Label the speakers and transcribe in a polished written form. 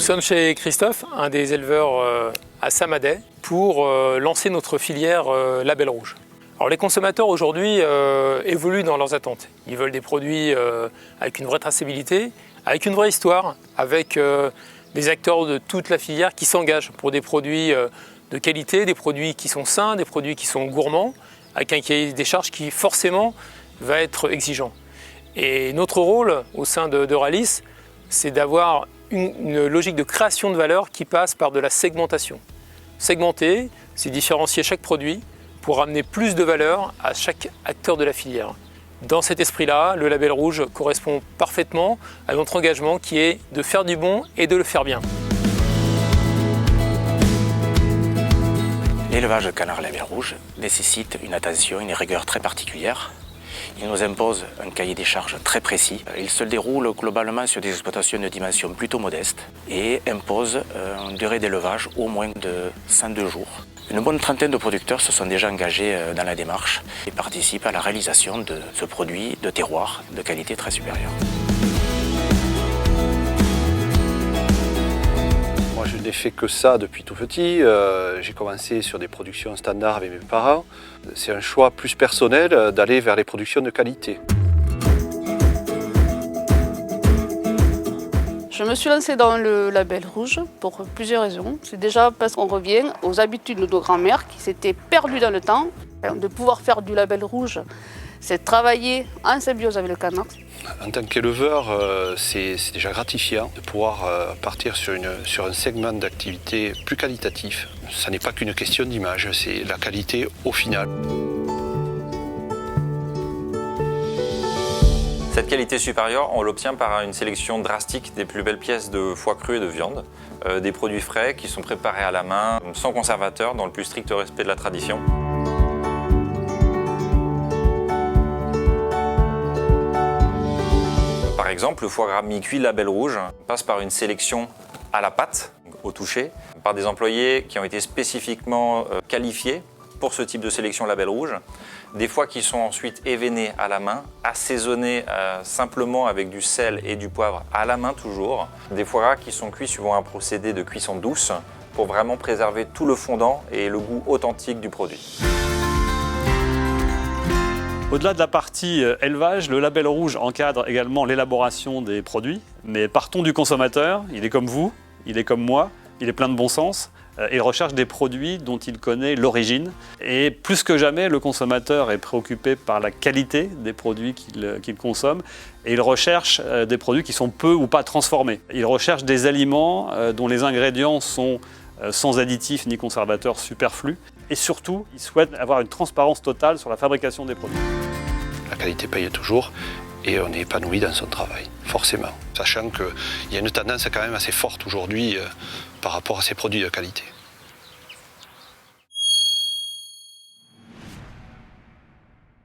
Speaker 1: sommes chez Christophe, un des éleveurs à Saint-Madès, pour lancer notre filière Label Rouge. Alors, les consommateurs aujourd'hui évoluent dans leurs attentes. Ils veulent des produits avec une vraie traçabilité, avec une vraie histoire, avec des acteurs de toute la filière qui s'engagent pour des produits de qualité, des produits qui sont sains, des produits qui sont gourmands, avec un cahier des charges qui forcément va être exigeant. Et notre rôle au sein de Ralis, c'est d'avoir une logique de création de valeur qui passe par de la segmentation. Segmenter, c'est différencier chaque produit pour amener plus de valeur à chaque acteur de la filière. Dans cet esprit-là, le label rouge correspond parfaitement à notre engagement qui est de faire du bon et de le faire bien.
Speaker 2: L'élevage de canard label rouge nécessite une attention, une rigueur très particulière. Il nous impose un cahier des charges très précis. Il se déroule globalement sur des exploitations de dimension plutôt modeste et impose une durée d'élevage au moins de 102 jours. Une bonne trentaine de producteurs se sont déjà engagés dans la démarche et participent à la réalisation de ce produit de terroir de qualité très supérieure.
Speaker 3: Moi, je n'ai fait que ça depuis tout petit. J'ai commencé sur des productions standards avec mes parents. C'est un choix plus personnel d'aller vers les productions de qualité.
Speaker 4: Je me suis lancée dans le label rouge pour plusieurs raisons. C'est déjà parce qu'on revient aux habitudes de nos grands-mères qui s'étaient perdues dans le temps. De pouvoir faire du label rouge, c'est travailler en symbiose avec le canard.
Speaker 3: En tant qu'éleveur, c'est déjà gratifiant de pouvoir partir sur un segment d'activité plus qualitatif. Ça n'est pas qu'une question d'image, c'est la qualité au final.
Speaker 5: Cette qualité supérieure, on l'obtient par une sélection drastique des plus belles pièces de foie cru et de viande, des produits frais qui sont préparés à la main, sans conservateur, dans le plus strict respect de la tradition. Par exemple, le foie gras mi-cuit label rouge passe par une sélection à la pâte, au toucher, par des employés qui ont été spécifiquement qualifiés pour ce type de sélection label rouge. Des foies qui sont ensuite événés à la main, assaisonnés simplement avec du sel et du poivre à la main toujours. Des foie gras qui sont cuits suivant un procédé de cuisson douce pour vraiment préserver tout le fondant et le goût authentique du produit.
Speaker 6: Au-delà de la partie élevage, le label rouge encadre également l'élaboration des produits. Mais partons du consommateur, il est comme vous, il est comme moi, il est plein de bon sens. Il recherche des produits dont il connaît l'origine. Et plus que jamais, le consommateur est préoccupé par la qualité des produits qu'il consomme. Et il recherche des produits qui sont peu ou pas transformés. Il recherche des aliments dont les ingrédients sont sans additifs ni conservateurs superflus. Et surtout, il souhaite avoir une transparence totale sur la fabrication des produits.
Speaker 3: La qualité paye toujours et on est épanoui dans son travail, forcément. Sachant qu'il y a une tendance quand même assez forte aujourd'hui par rapport à ces produits de qualité.